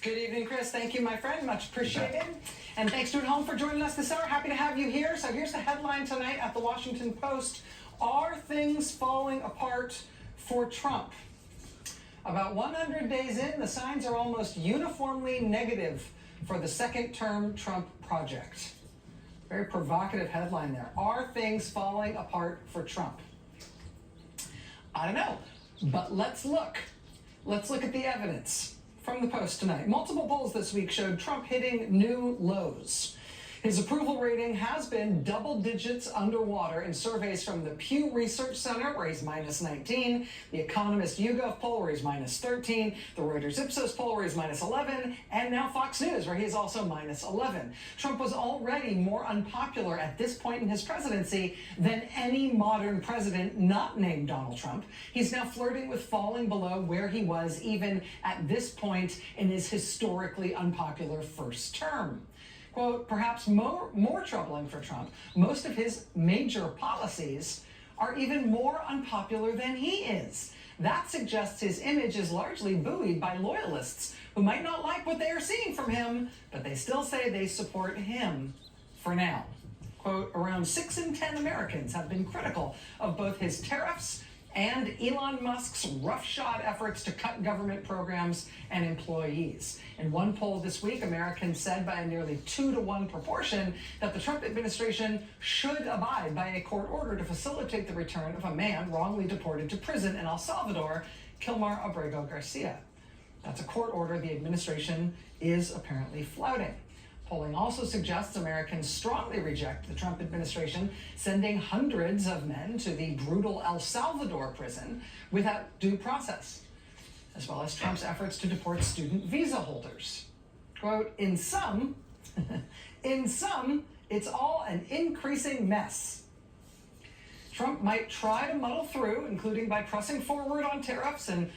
Good evening, Chris. Thank you, my friend. Much appreciated. And thanks to at home for joining us this hour. Happy to have you here. So here's the headline tonight at the Washington Post. Are things falling apart for Trump? About 100 days in, the signs are almost uniformly negative for the second-term Trump project. Very provocative headline there. Are things falling apart for Trump? I don't know, but let's look. Let's look at the evidence from the Post tonight. Multiple polls this week showed Trump hitting new lows. His approval rating has been double digits underwater in surveys from the Pew Research Center, where he's minus 19, the Economist YouGov poll, where he's minus 13, the Reuters Ipsos poll, where he's minus 11, and now Fox News, where he's also minus 11. Trump was already more unpopular at this point in his presidency than any modern president not named Donald Trump. He's now flirting with falling below where he was even at this point in his historically unpopular first term. Quote, perhaps more troubling for Trump, most of his major policies are even more unpopular than he is. That suggests his image is largely buoyed by loyalists who might not like what they are seeing from him, but they still say they support him for now. Quote, around 6 in 10 Americans have been critical of both his tariffs and Elon Musk's roughshod efforts to cut government programs and employees. In one poll this week, Americans said by a nearly 2-to-1 proportion that the Trump administration should abide by a court order to facilitate the return of a man wrongly deported to prison in El Salvador, Kilmar Abrego Garcia. That's a court order the administration is apparently flouting. Polling also suggests Americans strongly reject the Trump administration sending hundreds of men to the brutal El Salvador prison without due process, as well as Trump's efforts to deport student visa holders. Quote, in sum, it's all an increasing mess. Trump might try to muddle through, including by pressing forward on tariffs and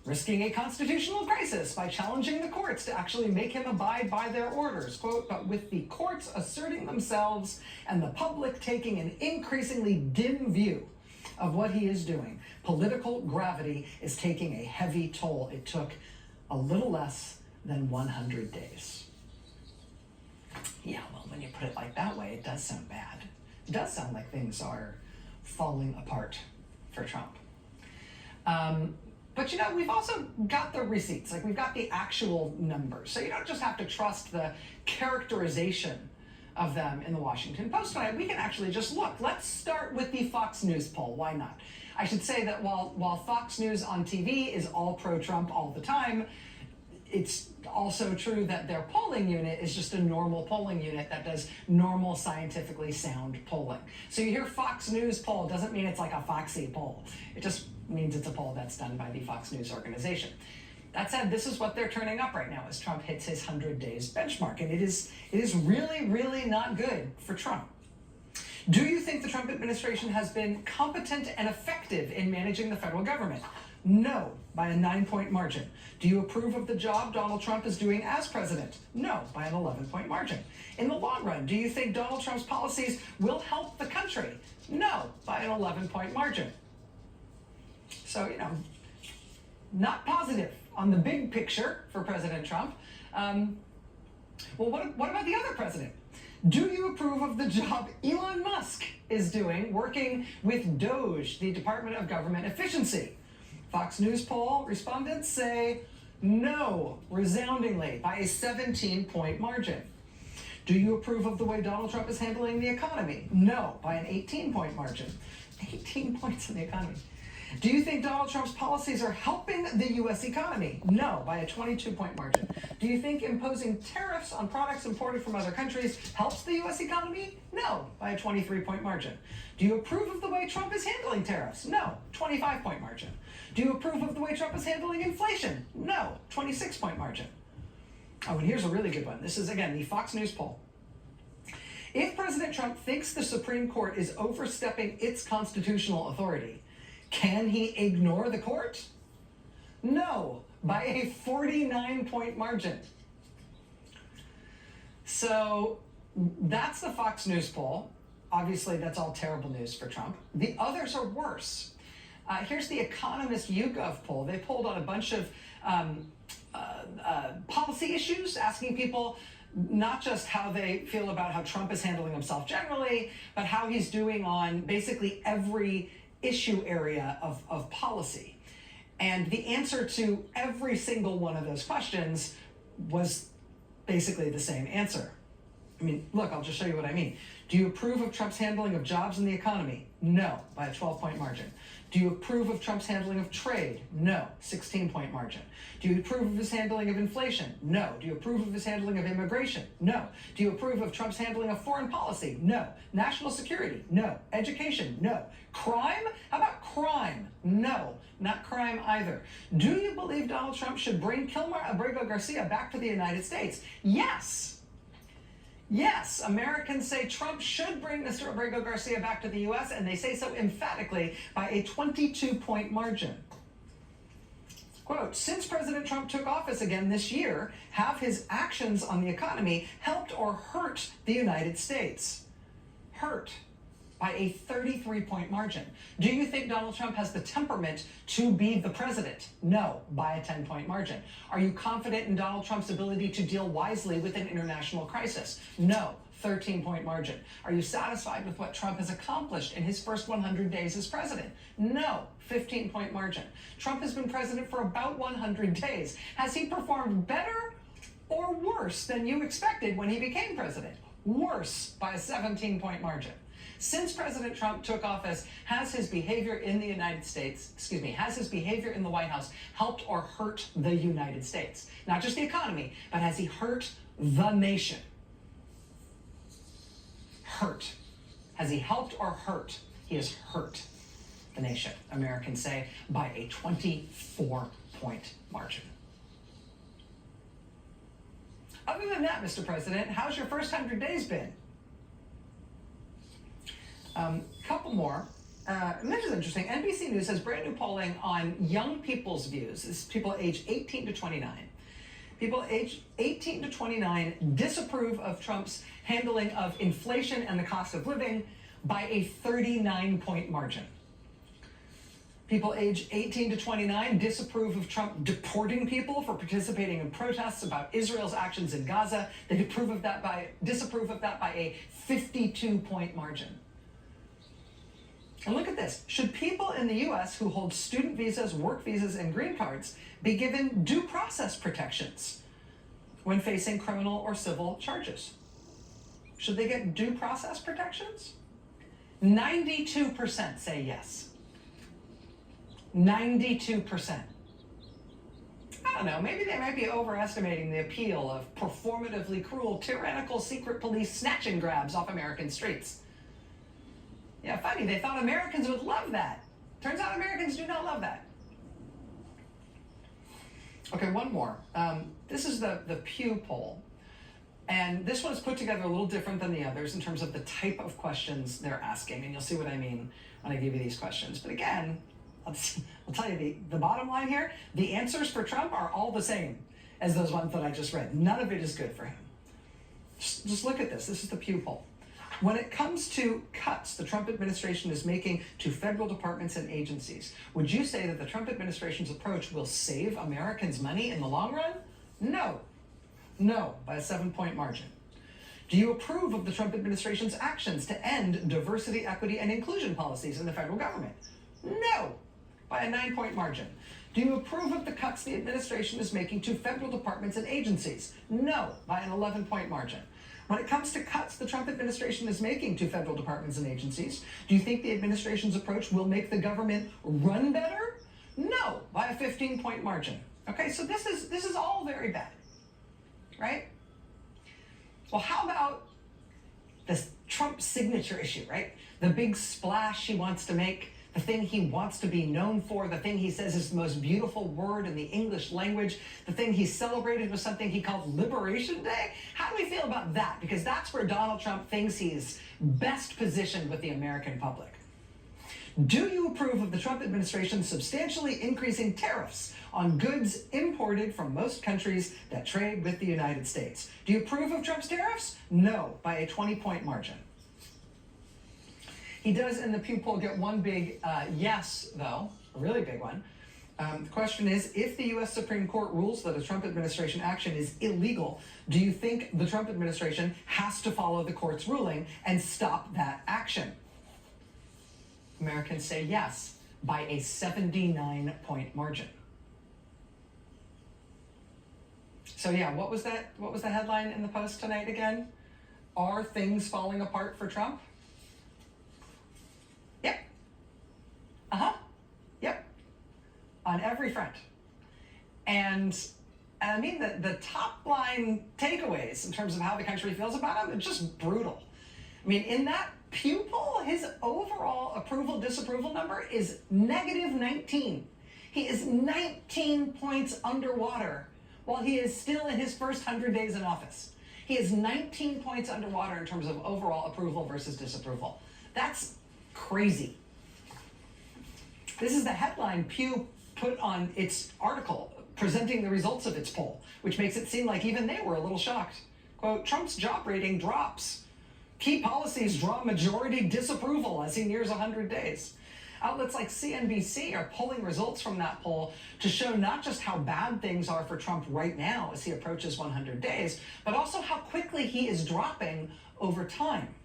risking a constitutional crisis by challenging the courts to actually make him abide by their orders. Quote, but with the courts asserting themselves and the public taking an increasingly dim view of what he is doing, political gravity is taking a heavy toll. It took a little less than 100 days. Yeah, well, when you put it like that way, it does sound bad. It does sound like things are falling apart for Trump. But, you know, we've also got the receipts, like we've got the actual numbers. So you don't just have to trust the characterization of them in the Washington Post tonight. We can actually just look. Let's start with the Fox News poll. Why not? I should say that while Fox News on TV is all pro-Trump all the time, it's also true that their polling unit is just a normal polling unit that does normal scientifically sound polling. So you hear Fox News poll doesn't mean it's like a Foxy poll. It just means it's a poll that's done by the Fox News organization. That said, this is what they're turning up right now as Trump hits his 100 days benchmark, and it is really, really not good for Trump. Do you think the Trump administration has been competent and effective in managing the federal government? No, by a 9-point margin. Do you approve of the job Donald Trump is doing as president? No, by an 11-point margin. In the long run, do you think Donald Trump's policies will help the country? No, by an 11-point margin. So, you know, not positive on the big picture for President Trump. Well, what about the other president? Do you approve of the job Elon Musk is doing working with DOGE, the Department of Government Efficiency? Fox News poll respondents say no, resoundingly, by a 17-point margin. Do you approve of the way Donald Trump is handling the economy? No, by an 18-point margin. 18 points in the economy. Do you think Donald Trump's policies are helping the U.S. economy? No, by a 22-point margin. Do you think imposing tariffs on products imported from other countries helps the U.S. economy? No, by a 23-point margin. Do you approve of the way Trump is handling tariffs? No, 25-point margin. Do you approve of the way Trump is handling inflation? No, 26-point margin. Oh, and here's a really good one. This is, again, the Fox News poll. If President Trump thinks the Supreme Court is overstepping its constitutional authority, can he ignore the court? No, by a 49-point margin. So that's the Fox News poll. Obviously, that's all terrible news for Trump. The others are worse. Here's the Economist YouGov poll. They polled on a bunch of policy policy issues, asking people not just how they feel about how Trump is handling himself generally, but how he's doing on basically every issue area of policy. And the answer to every single one of those questions was basically the same answer. I mean, look, I'll just show you what I mean. Do you approve of Trump's handling of jobs and the economy? No, by a 12-point margin. Do you approve of Trump's handling of trade? No, 16-point margin. Do you approve of his handling of inflation? No. Do you approve of his handling of immigration? No. Do you approve of Trump's handling of foreign policy? No. National security? No. Education? No. Crime? How about crime? No, not crime either. Do you believe Donald Trump should bring Kilmer Abrego Garcia back to the United States? Yes. Yes, Americans say Trump should bring Mr. Abrego Garcia back to the U.S., and they say so emphatically by a 22-point margin. Quote, since President Trump took office again this year, have his actions on the economy helped or hurt the United States? Hurt by a 33-point margin. Do you think Donald Trump has the temperament to be the president? No, by a 10-point margin. Are you confident in Donald Trump's ability to deal wisely with an international crisis? No, 13-point margin. Are you satisfied with what Trump has accomplished in his first 100 days as president? No, 15-point margin. Trump has been president for about 100 days. Has he performed better or worse than you expected when he became president? Worse by a 17-point margin. Since President Trump took office, has his behavior in the United States, has his behavior in the White House helped or hurt the United States? Not just the economy, but has he hurt the nation? Hurt. Has he helped or hurt? He has hurt the nation, Americans say, by a 24-point margin. Other than that, Mr. President, how's your first 100 days been? Couple more. And this is interesting. NBC News has brand new polling on young people's views. This is people aged 18 to 29. People aged 18 to 29 disapprove of Trump's handling of inflation and the cost of living by a 39-point margin. People aged 18 to 29 disapprove of Trump deporting people for participating in protests about Israel's actions in Gaza. They disapprove of that by a 52-point margin. And look at this. Should people in the U.S. who hold student visas, work visas, and green cards be given due process protections when facing criminal or civil charges? Should they get due process protections? 92% say yes. 92%. I don't know, maybe they might be overestimating the appeal of performatively cruel, tyrannical secret police snatch and grabs off American streets. Yeah, funny, they thought Americans would love that. Turns out Americans do not love that. Okay, one more. This is the Pew poll. And this one's put together a little different than the others in terms of the type of questions they're asking. And you'll see what I mean when I give you these questions. But again, I'll tell you the bottom line here, the answers for Trump are all the same as those ones that I just read. None of it is good for him. Just look at this. This is the Pew poll. When it comes to cuts the Trump administration is making to federal departments and agencies, would you say that the Trump administration's approach will save Americans money in the long run? No. No, by a 7-point margin. Do you approve of the Trump administration's actions to end diversity, equity, and inclusion policies in the federal government? No, by a 9-point margin. Do you approve of the cuts the administration is making to federal departments and agencies? No, by an 11-point margin. When it comes to cuts the Trump administration is making to federal departments and agencies, do you think the administration's approach will make the government run better? No, by a 15-point margin. Okay, so this is all very bad, right? Well, how about this Trump signature issue, right? The big splash he wants to make, the thing he wants to be known for, the thing he says is the most beautiful word in the English language, the thing he celebrated with something he called Liberation Day. How do we feel about that? Because that's where Donald Trump thinks he's best positioned with the American public. Do you approve of the Trump administration substantially increasing tariffs on goods imported from most countries that trade with the United States? Do you approve of Trump's tariffs? No, by a 20-point margin. He does in the Pew poll get one big yes, though, a really big one. The question is, if the U.S. Supreme Court rules that a Trump administration action is illegal, do you think the Trump administration has to follow the court's ruling and stop that action? Americans say yes, by a 79-point margin. So yeah, what was the headline in the Post tonight again? Are things falling apart for Trump? Yep. Yep. On every front. And I mean, the top line takeaways in terms of how the country feels about him are just brutal. I mean, in that Pew poll, his overall approval disapproval number is -19. He is 19 points underwater while he is still in his first 100 days in office. He is 19 points underwater in terms of overall approval versus disapproval. That's crazy. This is the headline Pew put on its article presenting the results of its poll, which makes it seem like even they were a little shocked. Quote, Trump's job rating drops. Key policies draw majority disapproval as he nears 100 days. Outlets like CNBC are pulling results from that poll to show not just how bad things are for Trump right now as he approaches 100 days, but also how quickly he is dropping over time.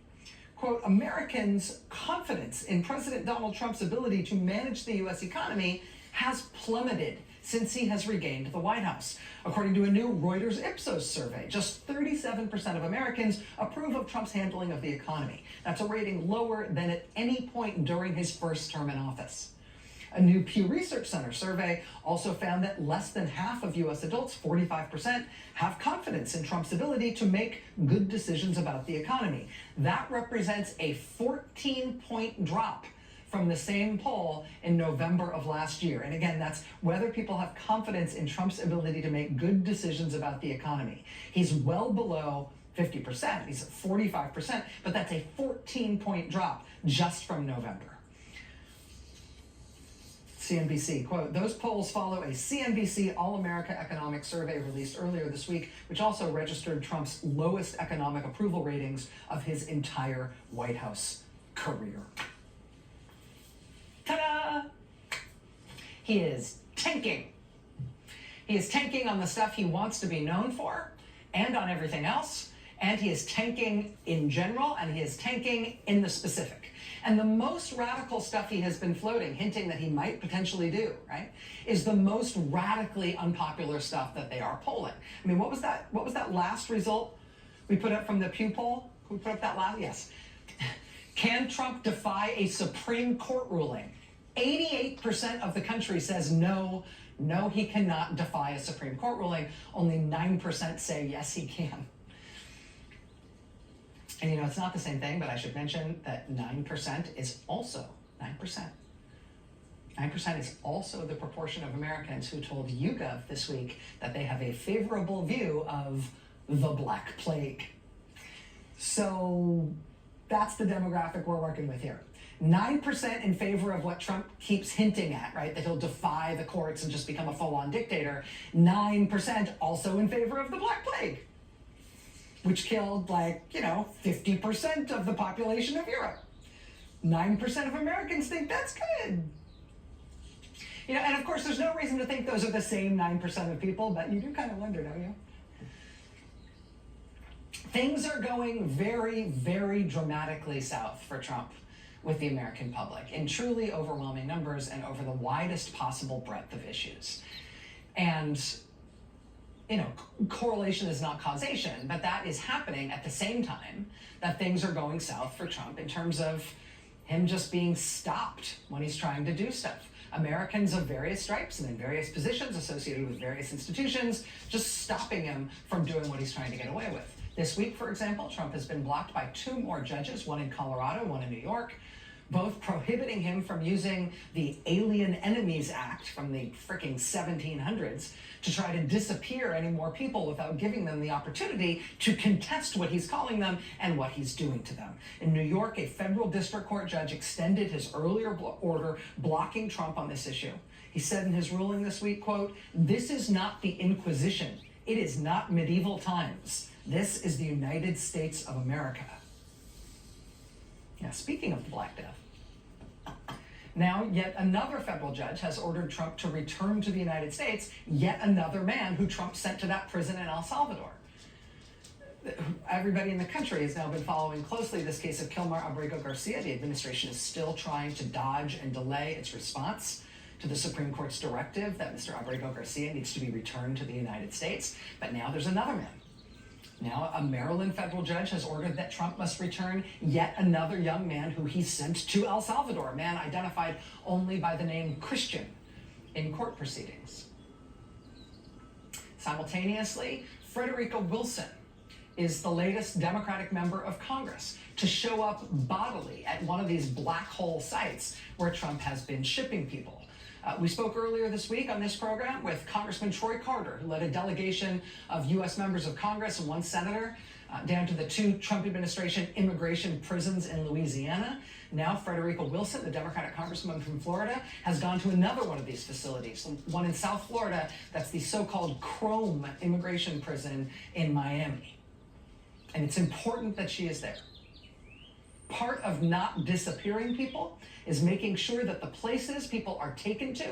Quote, Americans' confidence in President Donald Trump's ability to manage the U.S. economy has plummeted since he has regained the White House. According to a new Reuters Ipsos survey, just 37% of Americans approve of Trump's handling of the economy. That's a rating lower than at any point during his first term in office. A new Pew Research Center survey also found that less than half of U.S. adults, 45%, have confidence in Trump's ability to make good decisions about the economy. That represents a 14-point drop from the same poll in November of last year. And again, that's whether people have confidence in Trump's ability to make good decisions about the economy. He's well below 50%, he's at 45%, but that's a 14-point drop just from November. CNBC, quote, those polls follow a CNBC All-America Economic Survey released earlier this week, which also registered Trump's lowest economic approval ratings of his entire White House career. Ta-da! He is tanking. He is tanking on the stuff he wants to be known for and on everything else. And he is tanking in general, and he is tanking in the specific. And the most radical stuff he has been floating, hinting that he might potentially do, right, is the most radically unpopular stuff that they are polling. I mean, what was that last result we put up from the Pew poll? Who put up that last? Yes. Can Trump defy a Supreme Court ruling? 88% of the country says no, he cannot defy a Supreme Court ruling. Only 9% say yes, he can. And you know, it's not the same thing, but I should mention that 9% is also 9%. 9% is also the proportion of Americans who told YouGov this week that they have a favorable view of the Black Plague. So that's the demographic we're working with here. 9% in favor of what Trump keeps hinting at, right? That he'll defy the courts and just become a full-on dictator. 9% also in favor of the Black Plague, which killed 50% of the population of Europe. 9% of Americans think that's good. You know, and of course, there's no reason to think those are the same 9% of people, but you do kind of wonder, don't you? Things are going very, very dramatically south for Trump with the American public in truly overwhelming numbers and over the widest possible breadth of issues. And, you know, correlation is not causation, but that is happening at the same time that things are going south for Trump in terms of him just being stopped when he's trying to do stuff. Americans of various stripes and in various positions associated with various institutions just stopping him from doing what he's trying to get away with. This week, for example, Trump has been blocked by 2 more judges, one in Colorado, one in New York, both prohibiting him from using the Alien Enemies Act from the fricking 1700s to try to disappear any more people without giving them the opportunity to contest what he's calling them and what he's doing to them. In New York, a federal district court judge extended his earlier order blocking Trump on this issue. He said in his ruling this week, quote, "This is not the Inquisition. It is not medieval times. This is the United States of America." Now, speaking of the Black Death, Now, yet another federal judge has ordered Trump to return to the United States, yet another man who Trump sent to that prison in El Salvador. Everybody in the country has now been following closely this case of Kilmar Abrego Garcia. The administration is still trying to dodge and delay its response to the Supreme Court's directive that Mr. Abrego Garcia needs to be returned to the United States. But now there's another man. Now a Maryland federal judge has ordered that Trump must return yet another young man who he sent to El Salvador, a man identified only by the name Christian in court proceedings. Simultaneously, Frederica Wilson is the latest Democratic member of Congress to show up bodily at one of these black hole sites where Trump has been shipping people. We spoke earlier this week on this program with Congressman Troy Carter, who led a delegation of U.S. members of Congress and one senator down to the 2 Trump administration immigration prisons in Louisiana. Now Frederica Wilson, the Democratic congresswoman from Florida, has gone to another one of these facilities, one in South Florida, that's the so-called Chrome immigration prison in Miami. And it's important that she is there. Part of not disappearing people is making sure that the places people are taken to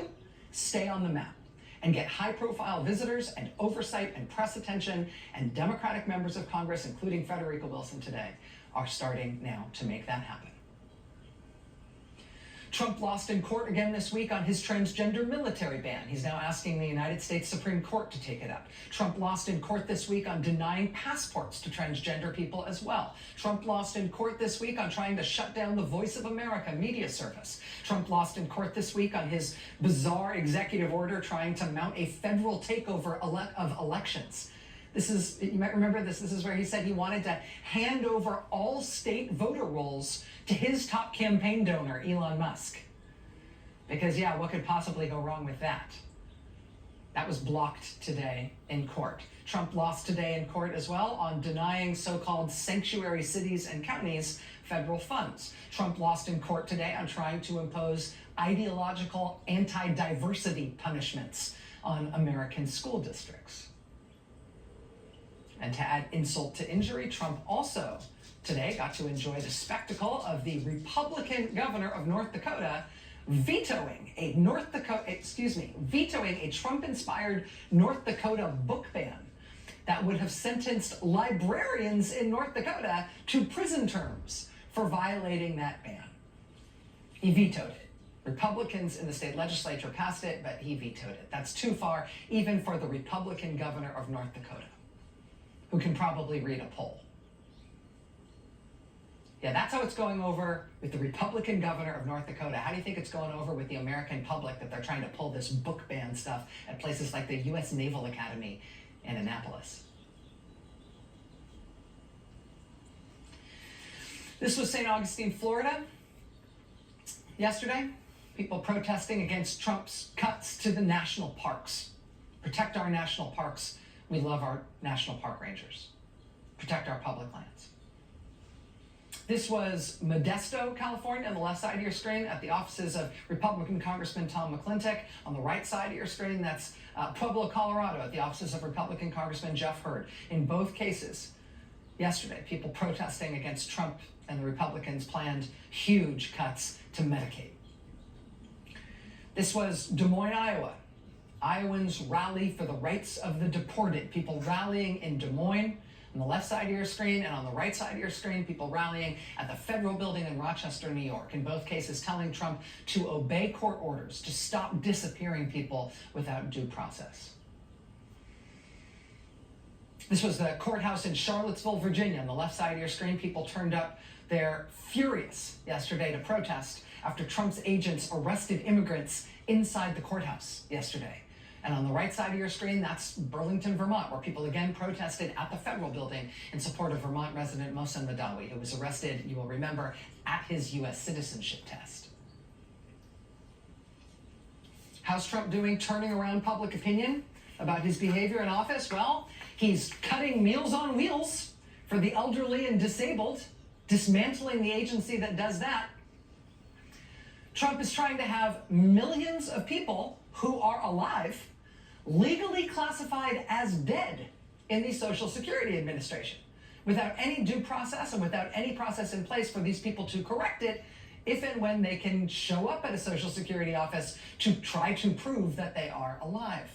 stay on the map and get high-profile visitors and oversight and press attention, and Democratic members of Congress, including Frederica Wilson today, are starting now to make that happen. Trump lost in court again this week on his transgender military ban. He's now asking the United States Supreme Court to take it up. Trump lost in court this week on denying passports to transgender people as well. Trump lost in court this week on trying to shut down the Voice of America media service. Trump lost in court this week on his bizarre executive order trying to mount a federal takeover of elections. This is, you might remember this is where he said he wanted to hand over all state voter rolls to his top campaign donor, Elon Musk. Because yeah, what could possibly go wrong with that? That was blocked today in court. Trump lost today in court as well on denying so-called sanctuary cities and counties federal funds. Trump lost in court today on trying to impose ideological anti-diversity punishments on American school districts. And to add insult to injury, Trump also today got to enjoy the spectacle of the Republican governor of North Dakota vetoing a Trump-inspired North Dakota book ban that would have sentenced librarians in North Dakota to prison terms for violating that ban. He vetoed it. Republicans in the state legislature passed it, but he vetoed it. That's too far, even for the Republican governor of North Dakota, who can probably read a poll. Yeah, that's how it's going over with the Republican governor of North Dakota. How do you think it's going over with the American public that they're trying to pull this book ban stuff at places like the U.S. Naval Academy in Annapolis? This was St. Augustine, Florida. Yesterday, people protesting against Trump's cuts to the national parks. Protect our national parks. We love our national park rangers. Protect our public lands. This was Modesto, California, on the left side of your screen at the offices of Republican Congressman Tom McClintock. On the right side of your screen, that's Pueblo, Colorado, at the offices of Republican Congressman Jeff Hurd. In both cases, yesterday, people protesting against Trump and the Republicans' planned huge cuts to Medicaid. This was Des Moines, Iowa. Iowans rally for the rights of the deported. People rallying in Des Moines on the left side of your screen, and on the right side of your screen, people rallying at the federal building in Rochester, New York. In both cases, telling Trump to obey court orders, to stop disappearing people without due process. This was the courthouse in Charlottesville, Virginia. On the left side of your screen, people turned up. They're furious yesterday to protest after Trump's agents arrested immigrants inside the courthouse yesterday. And on the right side of your screen, that's Burlington, Vermont, where people again protested at the federal building in support of Vermont resident Mohsen Maddow, who was arrested, you will remember, at his U.S. citizenship test. How's Trump doing turning around public opinion about his behavior in office? Well, he's cutting Meals on Wheels for the elderly and disabled, dismantling the agency that does that. Trump is trying to have millions of people who are alive legally classified as dead in the Social Security Administration. Without any due process and without any process in place for these people to correct it, if and when they can show up at a Social Security office to try to prove that they are alive.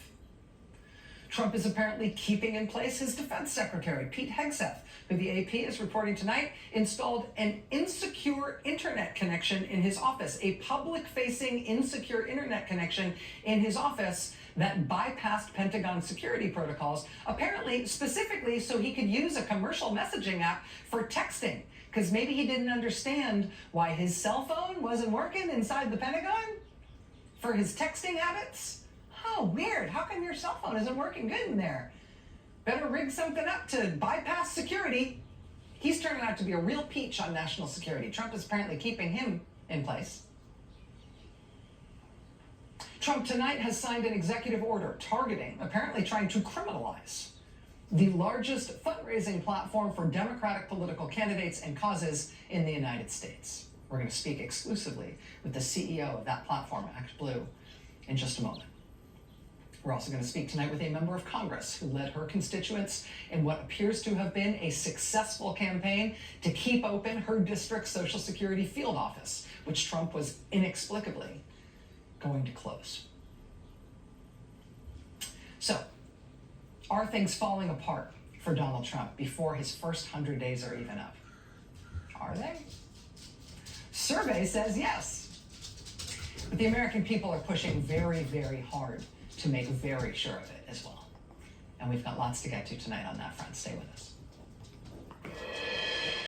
Trump is apparently keeping in place his defense secretary, Pete Hegseth, who the AP is reporting tonight installed an insecure internet connection in his office, a public-facing insecure internet connection in his office that bypassed Pentagon security protocols, apparently specifically so he could use a commercial messaging app for texting, because maybe he didn't understand why his cell phone wasn't working inside the Pentagon for his texting habits. Oh, weird. How come your cell phone isn't working good in there? Better rig something up to bypass security. He's turning out to be a real peach on national security. Trump is apparently keeping him in place. Trump tonight has signed an executive order targeting, apparently trying to criminalize, the largest fundraising platform for Democratic political candidates and causes in the United States. We're going to speak exclusively with the CEO of that platform, Act Blue, in just a moment. We're also going to speak tonight with a member of Congress who led her constituents in what appears to have been a successful campaign to keep open her district's Social Security field office, which Trump was inexplicably going to close. So, are things falling apart for Donald Trump before his first 100 days are even up? Are they? Survey says yes. But the American people are pushing very, very hard to make very sure of it as well. And we've got lots to get to tonight on that front. Stay with us.